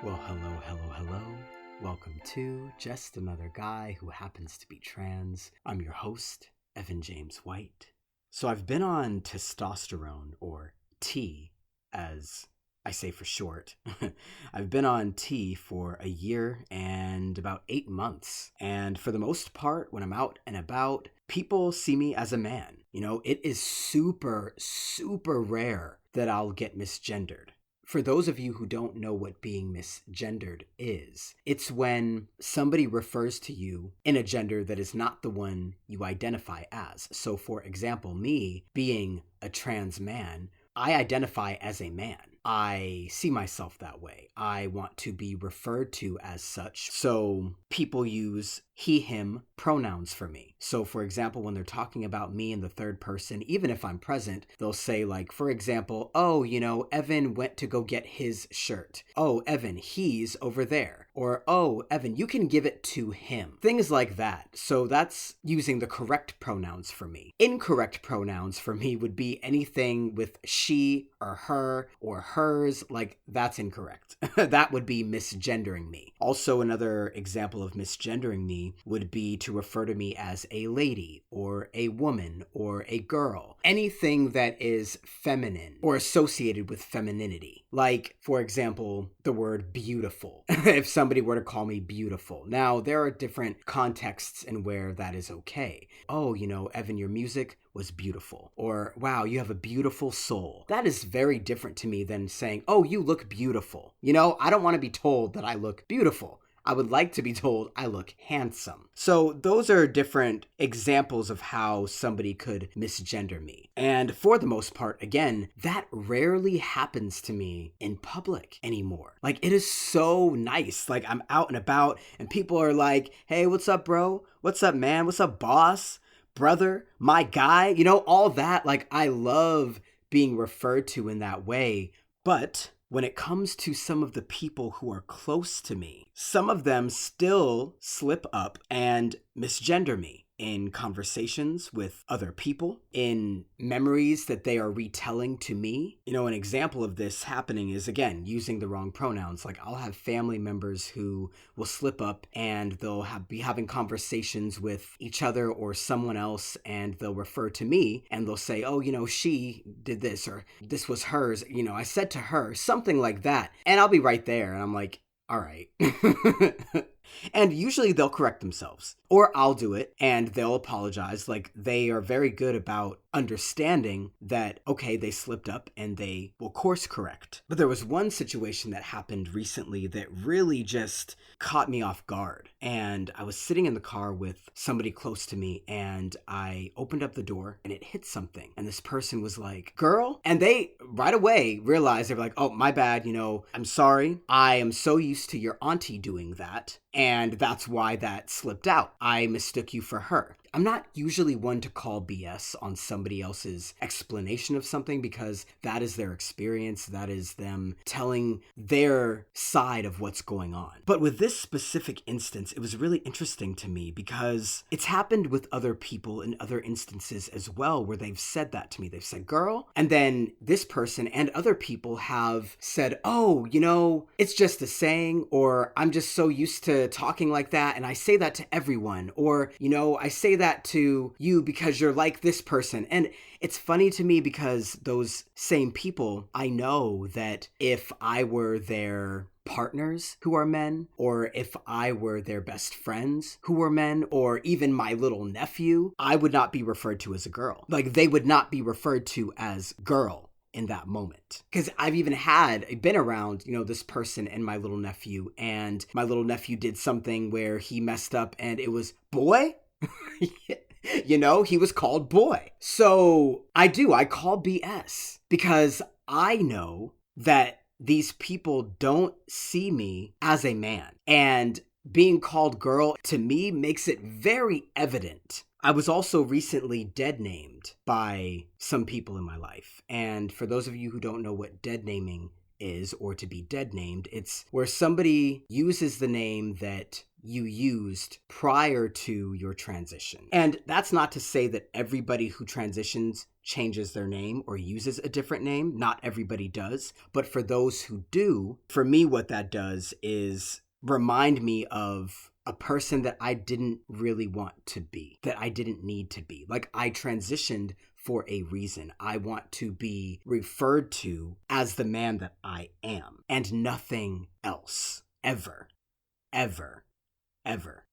Well, hello. Welcome to Just Another Guy Who Happens to Be Trans. I'm your host, Evan James White. So I've been on testosterone, or T, as I say for short. I've been on T for a year and about 8 months. And for the most part, when I'm out and about, people see me as a man. You know, it is super rare that I'll get misgendered. For those of you who don't know what being misgendered is, it's when somebody refers to you in a gender that is not the one you identify as. So, for example, me being a trans man, I identify as a man. I see myself that way. I want to be referred to as such. So people use he, him pronouns for me. So for example, when they're talking about me in the third person, even if I'm present, they'll say like, for example, oh, Evan went to go get his shirt. Oh, Evan, he's over there. Or, oh, Evan, you can give it to him. Things like that. So that's using the correct pronouns for me. Incorrect pronouns for me would be anything with she or her or hers. Like, that's incorrect. That would be misgendering me. Also, another example of misgendering me would be to refer to me as a lady or a woman or a girl. Anything that is feminine or associated with femininity. Like, for example, the word beautiful. If somebody were to call me beautiful. Now, there are different contexts in where that is okay. Oh, Evan, your music was beautiful. Or, wow, you have a beautiful soul. That is very different to me than saying, oh, you look beautiful. I don't want to be told that I look beautiful. I would like to be told I look handsome. So those are different examples of how somebody could misgender me. And for the most part, again, that rarely happens to me in public anymore. Like, it is so nice. Like, I'm out and about and people are like, hey, what's up, bro? What's up, man? What's up, boss? Brother? My guy? All that. Like, I love being referred to in that way. But when it comes to some of the people who are close to me, some of them still slip up and misgender me in conversations with other people, in memories that they are retelling to me. An example of this happening is, again, using the wrong pronouns. Like, I'll have family members who will slip up and they'll be having conversations with each other or someone else, and they'll refer to me and they'll say, oh, she did this, or this was hers. I said to her, something like that. And I'll be right there and I'm like, all right. And usually they'll correct themselves, or I'll do it and they'll apologize. Like, they are very good about understanding that, okay, they slipped up and they will course correct. But there was one situation that happened recently that really just caught me off guard. And I was sitting in the car with somebody close to me and I opened up the door and it hit something. And this person was like, girl? And they right away realized, they were like, oh, my bad. I'm sorry. I am so used to your auntie doing that. And that's why that slipped out. I mistook you for her. I'm not usually one to call BS on somebody else's explanation of something because that is their experience. That is them telling their side of what's going on. But with this specific instance, it was really interesting to me because it's happened with other people in other instances as well where they've said that to me. They've said, girl. And then this person and other people have said, oh, it's just a saying, or I'm just so used to talking like that and I say that to everyone, or, I say that to you because you're like this person. And it's funny to me because those same people, I know that if I were their partners who are men, or if I were their best friends who were men, or even my little nephew, I would not be referred to as a girl. Like, they would not be referred to as girl in that moment. Because I've even been around, this person and my little nephew, and my little nephew did something where he messed up and it was boy. He was called boy. So I call BS because I know that these people don't see me as a man. And being called girl to me makes it very evident. I was also recently dead named by some people in my life. And for those of you who don't know what dead naming is, or to be dead named, it's where somebody uses the name that you used prior to your transition. And that's not to say that everybody who transitions changes their name or uses a different name. Not everybody does. But for those who do, for me, what that does is remind me of a person that I didn't really want to be, that I didn't need to be. Like, I transitioned for a reason. I want to be referred to as the man that I am and nothing else. Ever. Ever. Ever.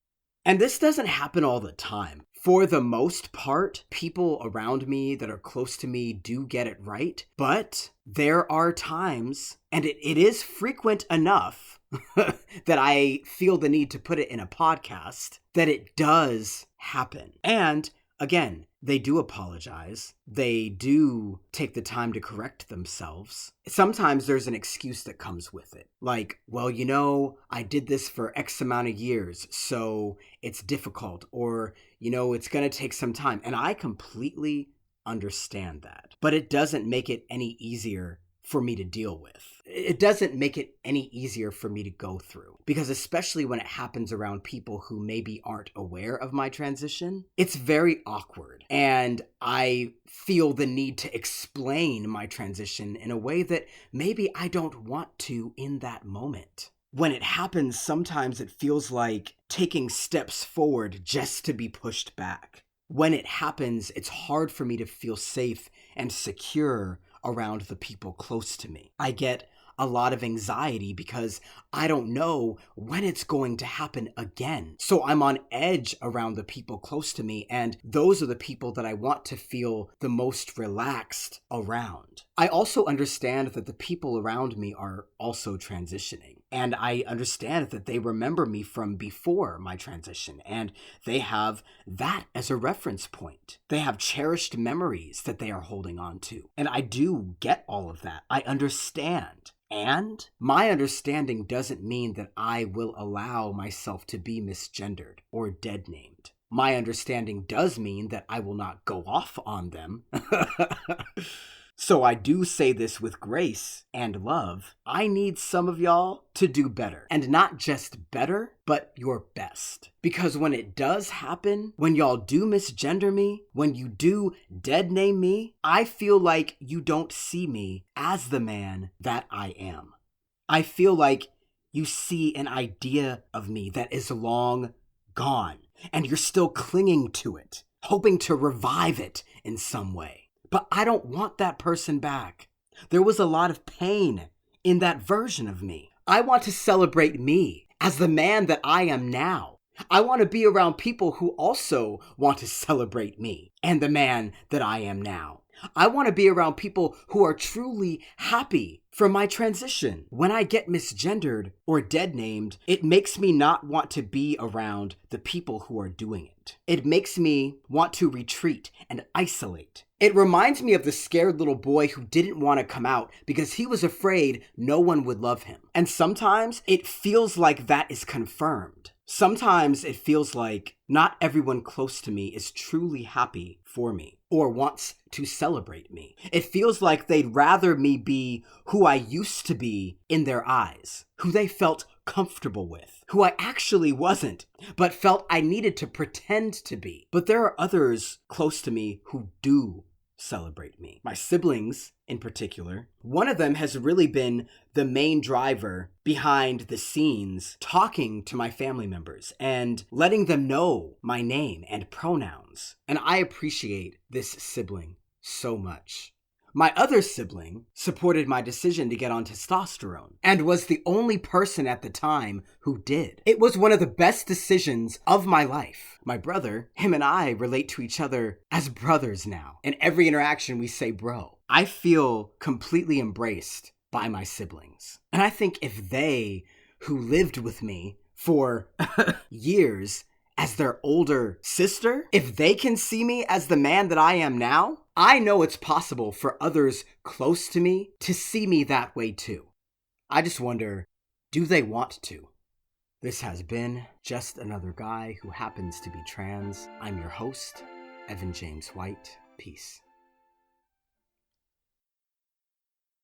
And this doesn't happen all the time. For the most part, people around me that are close to me do get it right. But there are times, and it is frequent enough that I feel the need to put it in a podcast, that it does happen. And again, they do apologize. They do take the time to correct themselves. Sometimes there's an excuse that comes with it. Like, well, I did this for X amount of years, so it's difficult. Or, it's going to take some time. And I completely understand that. But it doesn't make it any easier for me to deal with. It doesn't make it any easier for me to go through, because especially when it happens around people who maybe aren't aware of my transition, it's very awkward. And I feel the need to explain my transition in a way that maybe I don't want to in that moment. When it happens, sometimes it feels like taking steps forward just to be pushed back. When it happens, it's hard for me to feel safe and secure around the people close to me. I get a lot of anxiety because I don't know when it's going to happen again. So I'm on edge around the people close to me, and those are the people that I want to feel the most relaxed around. I also understand that the people around me are also transitioning, and I understand that they remember me from before my transition, and they have that as a reference point. They have cherished memories that they are holding on to, and I do get all of that. I understand. And my understanding doesn't mean that I will allow myself to be misgendered or dead named. My understanding does mean that I will not go off on them. So I do say this with grace and love. I need some of y'all to do better. And not just better, but your best. Because when it does happen, when y'all do misgender me, when you do dead name me, I feel like you don't see me as the man that I am. I feel like you see an idea of me that is long gone, and you're still clinging to it, hoping to revive it in some way. But I don't want that person back. There was a lot of pain in that version of me. I want to celebrate me as the man that I am now. I want to be around people who also want to celebrate me and the man that I am now. I want to be around people who are truly happy for my transition. When I get misgendered or dead named, it makes me not want to be around the people who are doing it. It makes me want to retreat and isolate. It reminds me of the scared little boy who didn't want to come out because he was afraid no one would love him. And sometimes it feels like that is confirmed. Sometimes it feels like not everyone close to me is truly happy for me or wants to celebrate me. It feels like they'd rather me be who I used to be in their eyes, who they felt comfortable with, who I actually wasn't, but felt I needed to pretend to be. But there are others close to me who do celebrate me. My siblings, in particular. One of them has really been the main driver behind the scenes, talking to my family members and letting them know my name and pronouns. And I appreciate this sibling so much. My other sibling supported my decision to get on testosterone and was the only person at the time who did. It was one of the best decisions of my life. My brother, him and I relate to each other as brothers now. In every interaction, we say bro. I feel completely embraced by my siblings. And I think if they, who lived with me for years as their older sister, if they can see me as the man that I am now, I know it's possible for others close to me to see me that way too. I just wonder, do they want to? This has been Just Another Guy Who Happens to Be Trans. I'm your host, Evan James White. Peace.